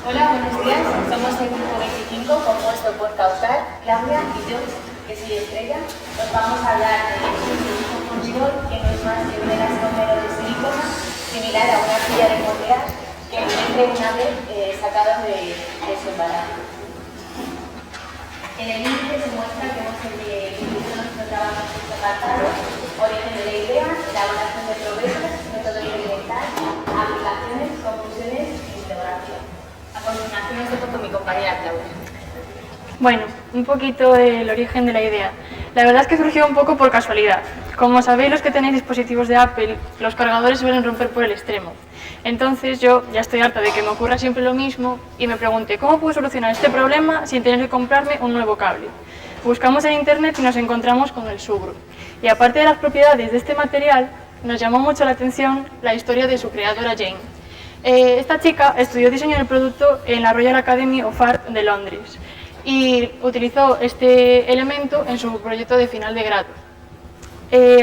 Hola, buenos días. Somos el grupo 25 compuesto por Cautar, Claudia y yo, que soy Estrella. Os vamos a hablar de un consumidor que no es más que un elastómero de silicona similar a una silla de moldear que encuentre una vez sacada de su embarazo. En el índice se muestra que hemos dividido nuestro trabajo en 6 apartados: origen de la idea, elaboración de progresos, método experimental, aplicaciones, conclusiones y integración. A continuación os dejo con mi compañera Claudia. Bueno, un poquito del origen de la idea. La verdad es que surgió un poco por casualidad. Como sabéis los que tenéis dispositivos de Apple, los cargadores suelen romper por el extremo. Entonces yo ya estoy harta de que me ocurra siempre lo mismo y me pregunté cómo puedo solucionar este problema sin tener que comprarme un nuevo cable. Buscamos en internet y nos encontramos con el Subru. Y aparte de las propiedades de este material, nos llamó mucho la atención la historia de su creadora Jane. Esta chica estudió diseño del producto en la Royal Academy of Art de Londres y utilizó este elemento en su proyecto de final de grado.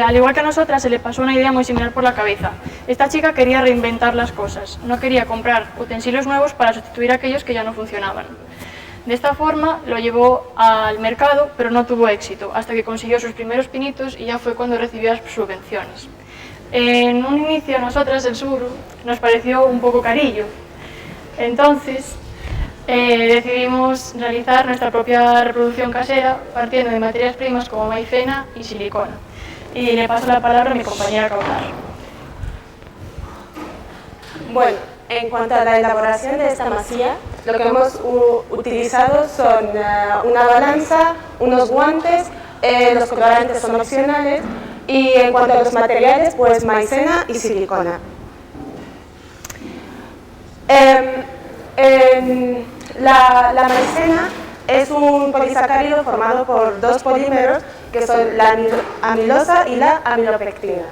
Al igual que a nosotras, se le pasó una idea muy similar por la cabeza. Esta chica quería reinventar las cosas, no quería comprar utensilios nuevos para sustituir aquellos que ya no funcionaban. De esta forma lo llevó al mercado, pero no tuvo éxito, hasta que consiguió sus primeros pinitos y ya fue cuando recibió las subvenciones. En un inicio a nosotras el Subru nos pareció un poco carillo, entonces decidimos realizar nuestra propia reproducción casera partiendo de materias primas como maicena y silicona. Y le paso la palabra a mi compañera Cautar. Bueno, en cuanto a la elaboración de esta masilla, lo que hemos utilizado son una balanza, unos guantes, los colorantes son opcionales, y en cuanto a los materiales, pues maicena y silicona. La maicena es un polisacárido formado por dos polímeros que son la amilosa y la amilopectina.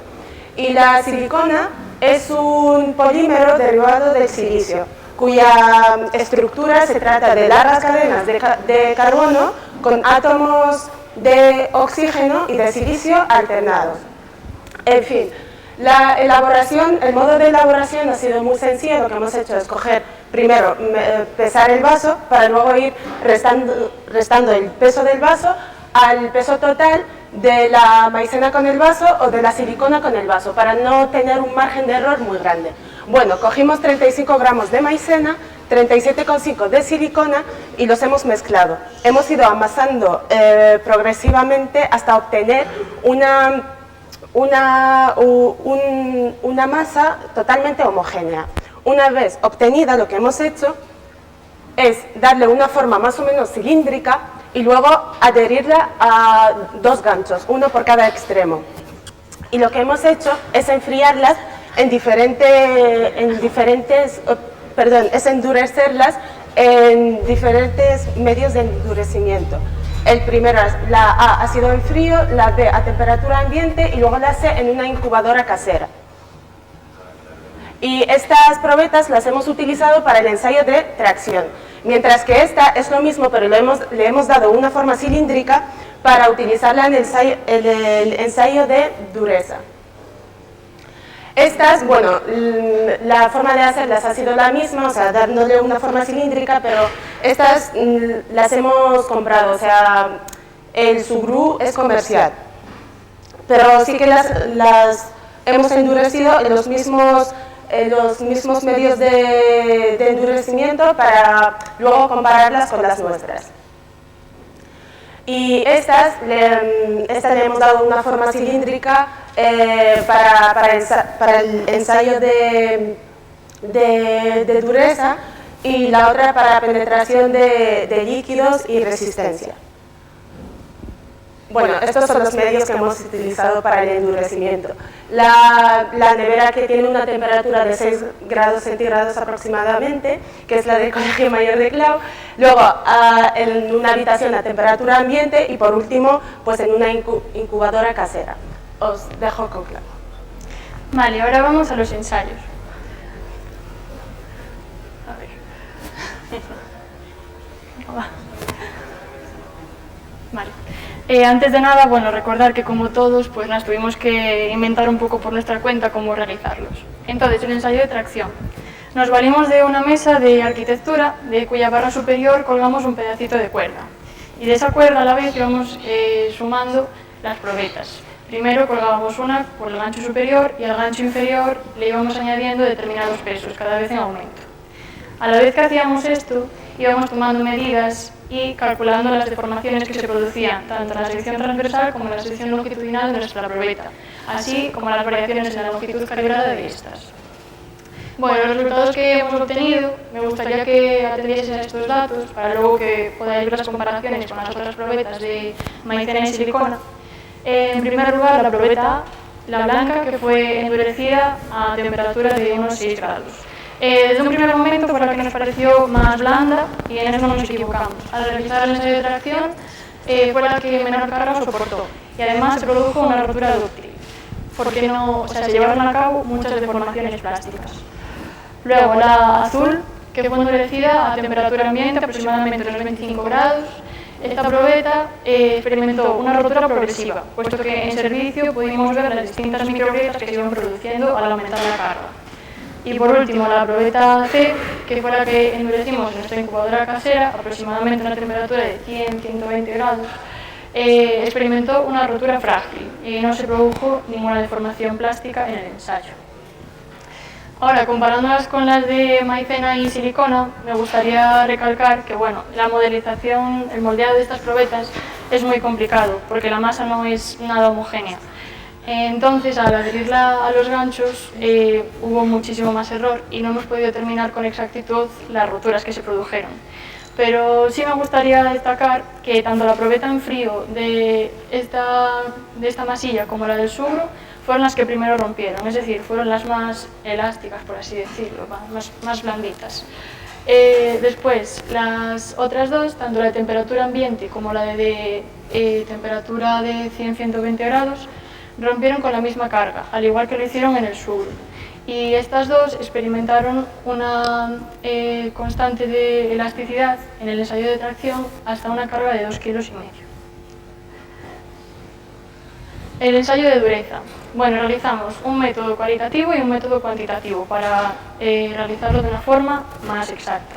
Y la silicona es un polímero derivado del silicio, cuya estructura se trata de largas cadenas de carbono con átomos de oxígeno y de silicio alternados. En fin, el modo de elaboración ha sido muy sencillo. Lo que hemos hecho es coger primero pesar el vaso para luego ir restando el peso del vaso al peso total de la maicena con el vaso o de la silicona con el vaso, para no tener un margen de error muy grande. Bueno, cogimos 35 gramos de maicena, 37,5 de silicona y los hemos mezclado. Hemos ido amasando progresivamente hasta obtener una masa totalmente homogénea. Una vez obtenida, lo que hemos hecho es darle una forma más o menos cilíndrica y luego adherirla a dos ganchos, uno por cada extremo. Y lo que hemos hecho es enfriarlas es endurecerlas en diferentes medios de endurecimiento. El primero, la A ha sido en frío, la B a temperatura ambiente y luego la C en una incubadora casera. Y estas probetas las hemos utilizado para el ensayo de tracción, mientras que esta es lo mismo, pero le hemos dado una forma cilíndrica para utilizarla en el ensayo de dureza. Estas, bueno, la forma de hacerlas ha sido la misma, o sea, dándole una forma cilíndrica, pero estas las hemos comprado, o sea, el Subru es comercial. Pero sí que las hemos endurecido en los mismos medios de endurecimiento para luego compararlas con las nuestras. Y estas le hemos dado una forma cilíndrica para el ensayo de dureza y la otra para penetración de líquidos y resistencia. Bueno, estos son los medios que hemos utilizado para el endurecimiento. La nevera, que tiene una temperatura de 6 grados centígrados aproximadamente, que es la del Colegio Mayor de Clau. Luego, en una habitación a temperatura ambiente y por último, pues en una incubadora casera. Os dejo con Clau. Vale, ahora vamos a los ensayos. A ver. Vale. Antes de nada, bueno, recordar que como todos, pues nos tuvimos que inventar un poco por nuestra cuenta cómo realizarlos. Entonces, el ensayo de tracción. Nos valimos de una mesa de arquitectura, de cuya barra superior colgamos un pedacito de cuerda. Y de esa cuerda a la vez íbamos sumando las probetas. Primero colgábamos una por el gancho superior y al gancho inferior le íbamos añadiendo determinados pesos, cada vez en aumento. A la vez que hacíamos esto, íbamos tomando medidas y calculando las deformaciones que se producían, tanto en la sección transversal como en la sección longitudinal de nuestra probeta, así como las variaciones en la longitud calibrada de estas. Bueno, los resultados que hemos obtenido, me gustaría que atendieseis a estos datos para luego que podáis ver las comparaciones con las otras probetas de maicena y silicona. En primer lugar, la probeta A, la blanca, que fue endurecida a temperatura de unos 6 grados. Desde un primer momento fue la que nos pareció más blanda y en eso no nos equivocamos. Al realizar el ensayo de tracción fue la que menor carga soportó y además se produjo una rotura dúctil, porque se llevaron a cabo muchas deformaciones plásticas. Luego la azul, que fue endurecida a temperatura ambiente, aproximadamente unos 25 grados. Esta probeta experimentó una rotura progresiva, puesto que en servicio pudimos ver las distintas microgrietas que se iban produciendo al aumentar la carga. Y por último, la probeta C, que fue la que endurecimos en nuestra incubadora casera, aproximadamente a una temperatura de 100-120 grados, experimentó una rotura frágil y no se produjo ninguna deformación plástica en el ensayo. Ahora, comparándolas con las de maicena y silicona, me gustaría recalcar que la modelización, el moldeado de estas probetas es muy complicado, porque la masa no es nada homogénea. Entonces, al adherirla a los ganchos, hubo muchísimo más error y no hemos podido determinar con exactitud las roturas que se produjeron. Pero sí me gustaría destacar que tanto la probeta en frío de esta masilla como la del sugro fueron las que primero rompieron, es decir, fueron las más elásticas, por así decirlo, más blanditas. Después, las otras dos, tanto la de temperatura ambiente como la de temperatura de 100-120 grados, rompieron con la misma carga, al igual que lo hicieron en el sugro. Y estas dos experimentaron una constante de elasticidad en el ensayo de tracción hasta una carga de 2,5 kilos. El ensayo de dureza. Realizamos un método cualitativo y un método cuantitativo para realizarlo de una forma más exacta.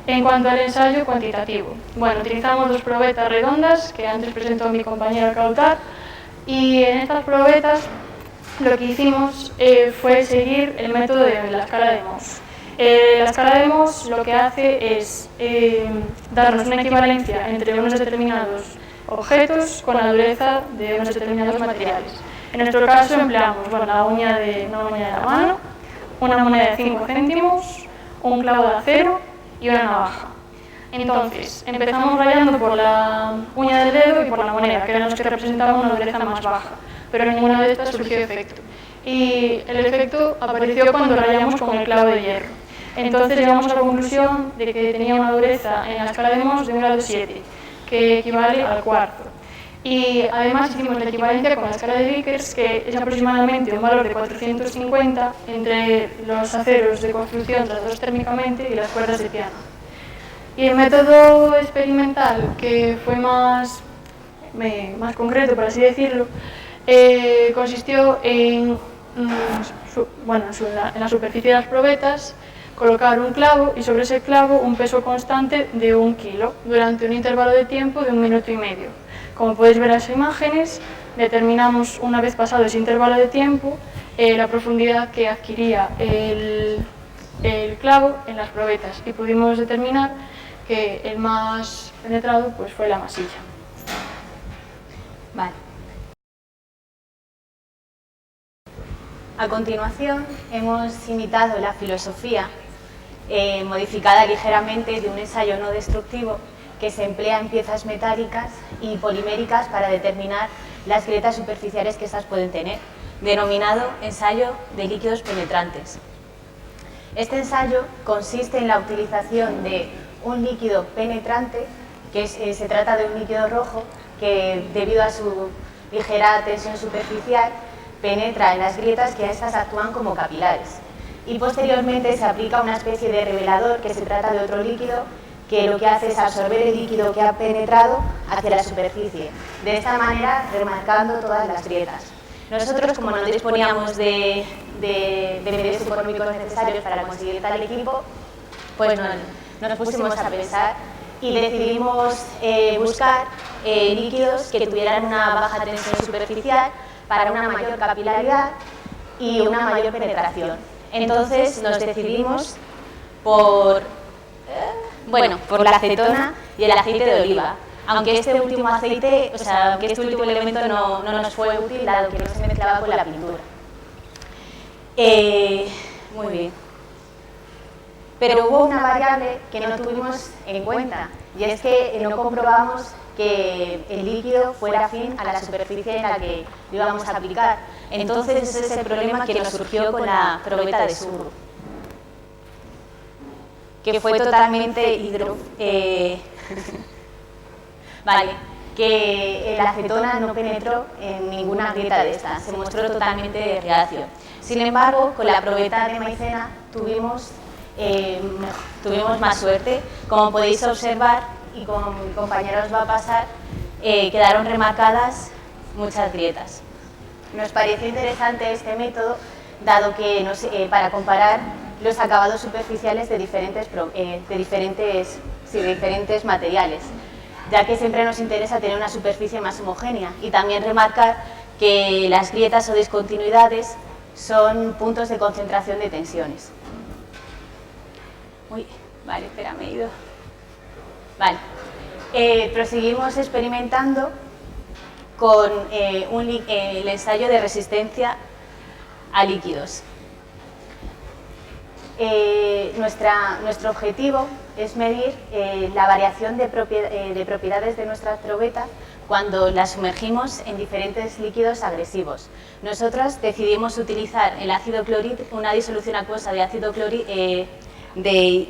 En cuanto al ensayo cuantitativo, utilizamos dos probetas redondas que antes presentó mi compañera Kautar, y en estas probetas lo que hicimos fue seguir el método de la escala de Mohs. La escala de Mohs lo que hace es darnos una equivalencia entre unos determinados objetos con la dureza de unos determinados materiales. En nuestro caso empleamos una uña de la mano, una moneda de 5 céntimos, un clavo de acero y una navaja. Entonces, empezamos rayando por la uña del dedo y por la moneda, que eran los que representaban una dureza más baja, pero ninguna de estas surgió efecto. Y el efecto apareció cuando rayamos con el clavo de hierro. Entonces llegamos a la conclusión de que tenía una dureza en la escala de Mohs de 1 grado 7, que equivale al cuarto. Y además hicimos la equivalencia con la escala de Vickers, que es aproximadamente un valor de 450 entre los aceros de construcción tratados térmicamente y las cuerdas de piano. Y el método experimental, que fue más concreto, por así decirlo, consistió en la superficie de las probetas colocar un clavo y sobre ese clavo un peso constante de 1 kilo durante un intervalo de tiempo de 1,5 minutos. Como podéis ver en las imágenes, determinamos una vez pasado ese intervalo de tiempo la profundidad que adquiría el clavo en las probetas y pudimos determinar que el más penetrado fue la masilla. Vale. A continuación, hemos imitado la filosofía modificada ligeramente de un ensayo no destructivo que se emplea en piezas metálicas y poliméricas para determinar las grietas superficiales que estas pueden tener, denominado ensayo de líquidos penetrantes. Este ensayo consiste en la utilización de un líquido penetrante, que se trata de un líquido rojo que, debido a su ligera tensión superficial, penetra en las grietas que a estas actúan como capilares. Y posteriormente se aplica una especie de revelador, que se trata de otro líquido que lo que hace es absorber el líquido que ha penetrado hacia la superficie, de esta manera remarcando todas las grietas. Nosotros, como no disponíamos de medios económicos necesarios para conseguir tal equipo, pues nos pusimos a pensar y decidimos buscar líquidos que tuvieran una baja tensión superficial para una mayor capilaridad y una mayor penetración. Entonces nos decidimos por la acetona y el aceite de oliva. Aunque este último aceite, aunque este último elemento no nos fue útil, dado que no se mezclaba con la pintura. Muy bien. Pero hubo una variable que no tuvimos en cuenta, y es que no comprobamos que el líquido fuera afín a la superficie en la que lo íbamos a aplicar. Entonces ese es el problema que nos surgió con la probeta de Sugru, que fue totalmente que la acetona no penetró en ninguna grieta de estas, se mostró totalmente reacio. Sin embargo, con la probeta de maicena tuvimos más suerte. Como podéis observar, y como mi compañero os va a pasar, quedaron remarcadas muchas grietas. Nos pareció interesante este método, dado que para comparar los acabados superficiales de diferentes materiales, ya que siempre nos interesa tener una superficie más homogénea, y también remarcar que las grietas o discontinuidades son puntos de concentración de tensiones. Vale, espera, me he ido. Vale. Proseguimos experimentando con el ensayo de resistencia a líquidos. Nuestro objetivo es medir la variación de propiedades de nuestras probetas cuando las sumergimos en diferentes líquidos agresivos. Nosotros decidimos utilizar el ácido clorhídrico, una disolución acuosa de ácido clorhídrico, de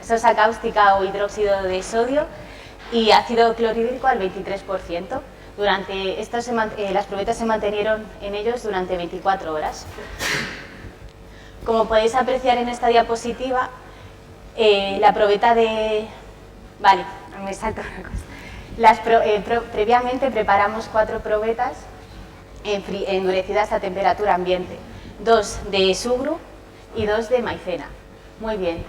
sosa cáustica o hidróxido de sodio y ácido clorhídrico al 23%. Las probetas se mantenieron en ellos durante 24 horas. Como podéis apreciar en esta diapositiva, la probeta de... Vale, me salto una cosa. Previamente preparamos 4 probetas endurecidas a temperatura ambiente, 2 de Sugru y 2 de maicena. Muy bien.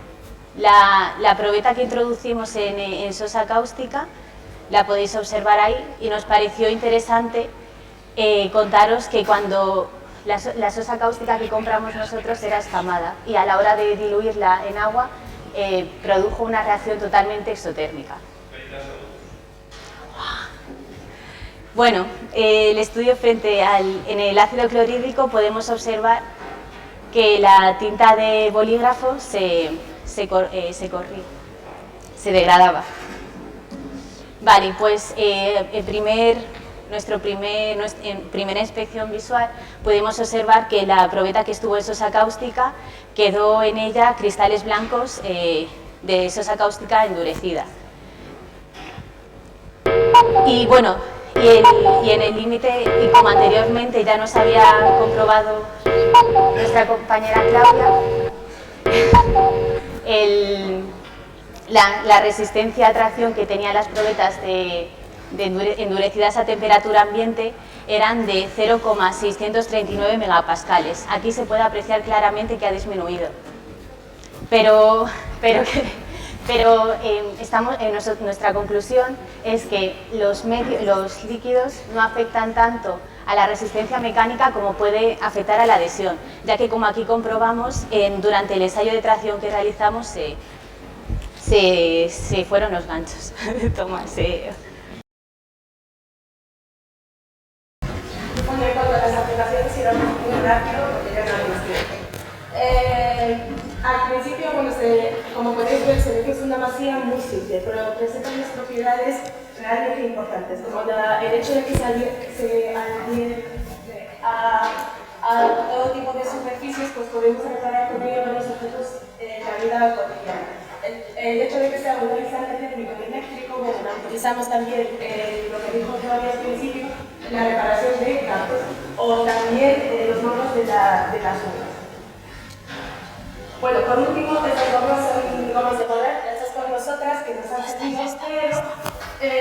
La probeta que introducimos en sosa cáustica la podéis observar ahí, y nos pareció interesante contaros que cuando la sosa cáustica que compramos nosotros era escamada, y a la hora de diluirla en agua produjo una reacción totalmente exotérmica. Bueno, el estudio en el ácido clorhídrico podemos observar que la tinta de bolígrafo se degradaba. Vale, pues en primera inspección visual pudimos observar que la probeta que estuvo en sosa cáustica quedó en ella cristales blancos de sosa cáustica endurecida. Y bueno, y en el límite, y como anteriormente ya nos había comprobado nuestra compañera Claudia, la resistencia a tracción que tenían las probetas endurecidas a temperatura ambiente eran de 0,639 megapascales. Aquí se puede apreciar claramente que ha disminuido. Nuestra conclusión es que los líquidos no afectan tanto a la resistencia mecánica como puede afectar a la adhesión, ya que, como aquí comprobamos, durante el ensayo de tracción que realizamos se fueron los ganchos. Bueno, en cuanto a las aplicaciones, irán muy rápido porque ya no hay más tiempo. Al principio, como podéis ver, se ve que es una masía muy simple, pero presenta unas propiedades realmente importantes, como el hecho de que se adhiere a todo tipo de superficies, pues podemos reparar con ello varios objetos en la vida cotidiana. El hecho de que sea un aislante térmico y eléctrico, bueno, utilizamos también lo que dijo Claudia al principio, la reparación de campos, o también los monos de las uñas. Bueno, por último, estas gomas son gomas de poder, estas con nosotras que nos han servido, pero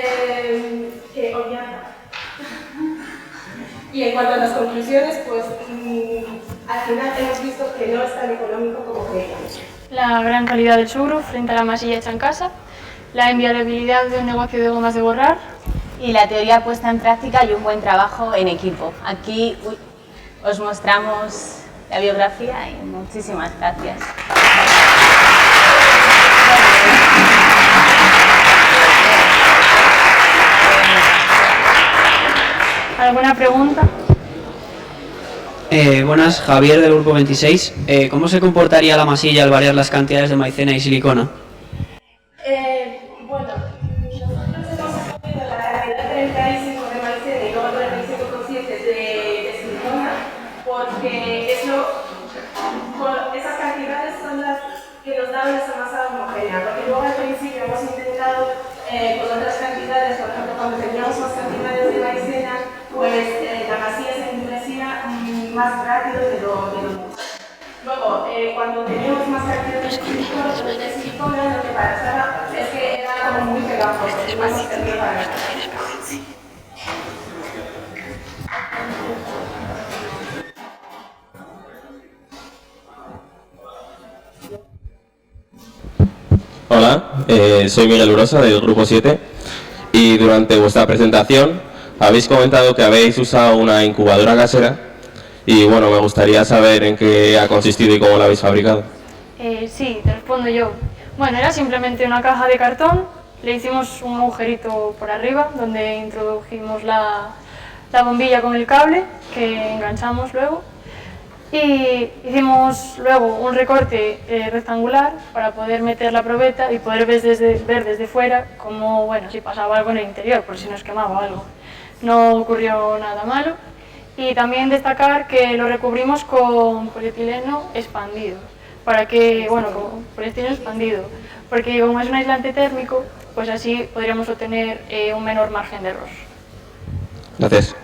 que obvian. Y en cuanto a las conclusiones, pues al final hemos visto que no es tan económico como creíamos. La gran calidad del sugru frente a la masilla hecha en casa, la inviabilidad de un negocio de gomas de borrar y la teoría puesta en práctica y un buen trabajo en equipo. Aquí os mostramos la biografía y muchísimas gracias. ¿Alguna pregunta? Buenas, Javier del grupo 26. ¿Cómo se comportaría la masilla al variar las cantidades de maicena y silicona? Bueno, nosotros hemos escogido la cantidad 35 de maicena y luego 35,7 de silicona porque esas cantidades son las que nos dan esa masa homogénea, porque luego al principio hemos intentado con otras cantidades, por ejemplo, cuando teníamos más cantidades de maicena, pues la masilla se endurecía más rápido de lo Luego, cuando teníamos más cantidades de silicona, lo que pasaba es que era como muy pegajoso, más servido para nada. Hola, soy Miguel Urosa del grupo 7 y durante vuestra presentación habéis comentado que habéis usado una incubadora casera y bueno, me gustaría saber en qué ha consistido y cómo la habéis fabricado. Sí, te respondo yo. Bueno, era simplemente una caja de cartón, le hicimos un agujerito por arriba donde introdujimos la bombilla con el cable que enganchamos luego y hicimos luego un recorte rectangular para poder meter la probeta y poder ver desde fuera como, bueno, si pasaba algo en el interior, por si nos quemaba algo. No ocurrió nada malo. Y también destacar que lo recubrimos con polietileno expandido, para que, bueno, con polietileno expandido, porque como es un aislante térmico, pues así podríamos obtener un menor margen de error. Gracias.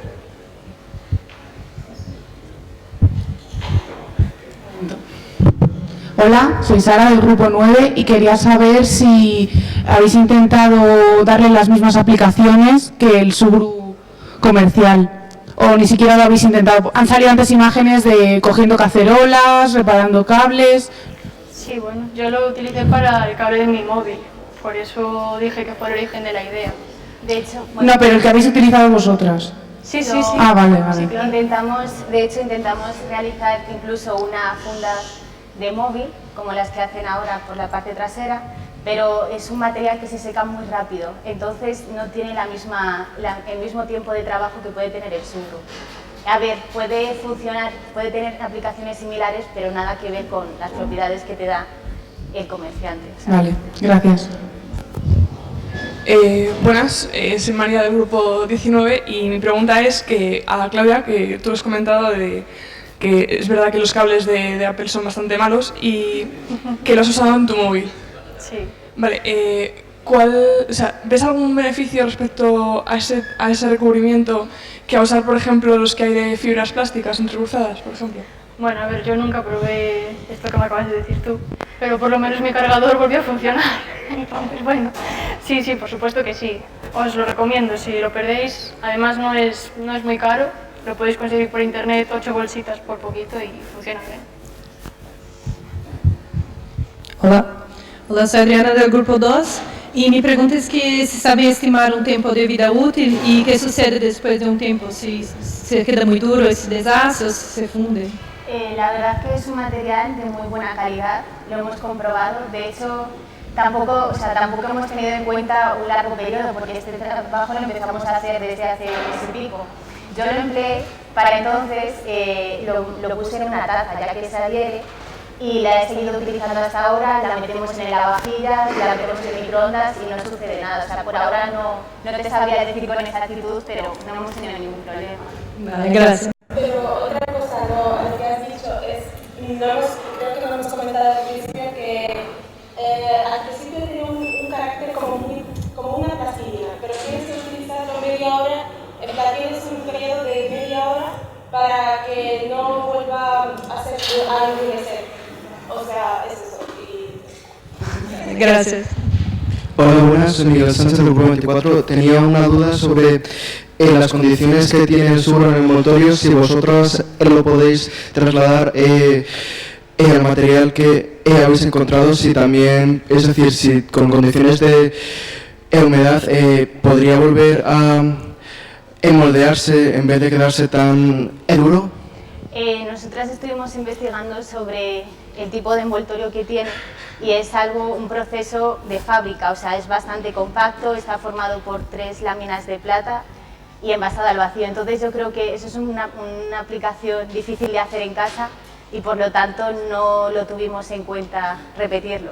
Hola, soy Sara del grupo 9 y quería saber si habéis intentado darle las mismas aplicaciones que el sugru comercial. O ni siquiera lo habéis intentado. Han salido antes imágenes de cogiendo cacerolas, reparando cables. Sí, bueno, yo lo utilicé para el cable de mi móvil, por eso dije que fue el origen de la idea. De hecho, bueno, No, pero el que habéis utilizado vosotras. Sí. Ah, vale. Sí, claro. intentamos realizar incluso una funda de móvil, como las que hacen ahora por la parte trasera, pero es un material que se seca muy rápido, entonces no tiene el mismo tiempo de trabajo que puede tener el sugru. A ver, puede funcionar, puede tener aplicaciones similares, pero nada que ver con las propiedades que te da el comerciante, ¿sabes? Vale, gracias. Buenas, soy María del grupo 19 y mi pregunta es que a Claudia, que tú has comentado de que es verdad que los cables de Apple son bastante malos y que lo has usado en tu móvil. Sí. Vale, ¿ves algún beneficio respecto a ese recubrimiento que a usar, por ejemplo, los que hay de fibras plásticas entrecruzadas, por ejemplo? Bueno, a ver, yo nunca probé esto que me acabas de decir tú, pero por lo menos mi cargador volvió a funcionar. Entonces, bueno, sí, por supuesto que sí. Os lo recomiendo, si lo perdéis, además no es muy caro, lo podéis conseguir por internet, 8 bolsitas por poquito y funciona bien. Hola, soy Adriana del grupo 2 y mi pregunta es que se sabe estimar un tiempo de vida útil y qué sucede después de un tiempo, si se queda muy duro, si se deshace o si se funde. La verdad es que es un material de muy buena calidad, lo hemos comprobado, de hecho tampoco hemos tenido en cuenta un largo periodo porque este trabajo lo empezamos a hacer desde hace mes y pico. Yo lo empleé para entonces, lo puse en una taza ya que se adhiere y la he seguido utilizando hasta ahora, la metemos en el lavavajillas, la metemos en microondas y no sucede nada. O sea, por ahora no te sabría decir con exactitud, pero no hemos tenido ningún problema. Vale, gracias. Pero otra cosa, lo que has dicho es, creo que no lo hemos comentado al principio, que al principio tiene un carácter como una plastilina, pero tienes que utilizarlo media hora, tienes un periodo de media hora para que no vuelva a endurecer. O sea, es eso. Gracias. Hola, buenas, soy Miguel Sánchez del grupo 24. Tenía una duda sobre en las condiciones que tiene el suelo en el envoltorio, si vosotros lo podéis trasladar al material que habéis encontrado, si también, es decir, si con condiciones de humedad podría volver a moldearse en vez de quedarse tan duro. Nosotras estuvimos investigando sobre el tipo de envoltorio que tiene y es un proceso de fábrica, o sea, es bastante compacto, está formado por 3 láminas de plata y envasado al vacío. Entonces yo creo que eso es una aplicación difícil de hacer en casa y por lo tanto no lo tuvimos en cuenta repetirlo.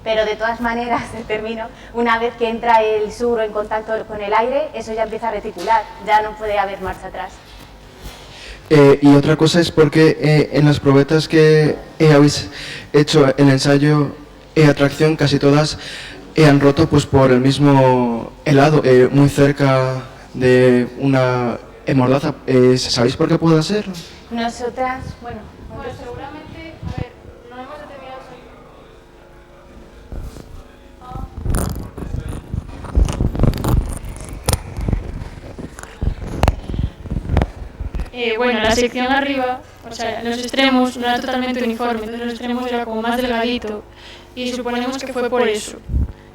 Pero de todas maneras, termino, una vez que entra el suuro en contacto con el aire, eso ya empieza a reticular, ya no puede haber marcha atrás. Y otra cosa es porque en las probetas que habéis hecho el ensayo a tracción, casi todas han roto pues por el mismo helado, muy cerca de una mordaza. ¿Sabéis por qué puede ser? Nosotras, bueno, Pues seguramente, a ver, no hemos determinado. Bueno, la sección arriba, o sea, los extremos no era totalmente uniforme, entonces los extremos era como más delgadito y suponemos que fue por eso.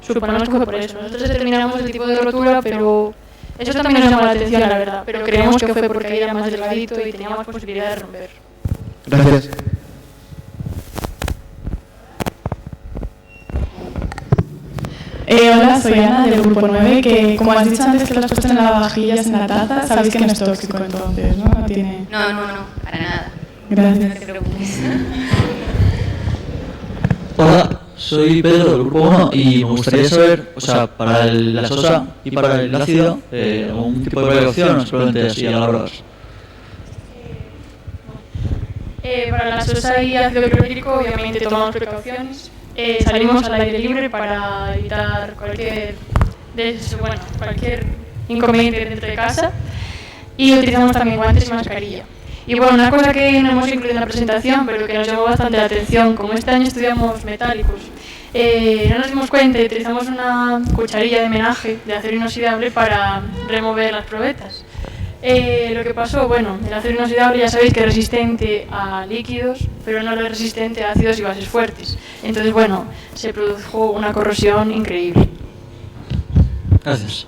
Nosotros determinamos el tipo de rotura, pero eso también nos llamó la atención, la verdad, pero creemos que fue porque era más delgadito y tenía más posibilidad de romper. Gracias. Hola, soy Ana del grupo 9, que como has dicho antes que lo has puesto en lavavajillas en la taza, sabéis que no es tóxico entonces, ¿no? No tiene... No, para nada. Gracias. No te preocupes. Hola, soy Pedro del grupo 1 y me gustaría saber, o sea, para la sosa y para el ácido, algún tipo de precaución o simplemente así a la hora. Para la sosa y ácido clorhídrico obviamente tomamos precauciones. Salimos al aire libre para evitar cualquier inconveniente dentro de casa y utilizamos también guantes y mascarilla. Y bueno, una cosa que no hemos incluido en la presentación, pero que nos llamó bastante la atención, como este año estudiamos metálicos, no nos dimos cuenta y utilizamos una cucharilla de menaje de acero inoxidable para remover las probetas. Lo que pasó, bueno, el acero inoxidable ya sabéis que es resistente a líquidos, pero no es resistente a ácidos y bases fuertes. Entonces, bueno, se produjo una corrosión increíble. Gracias.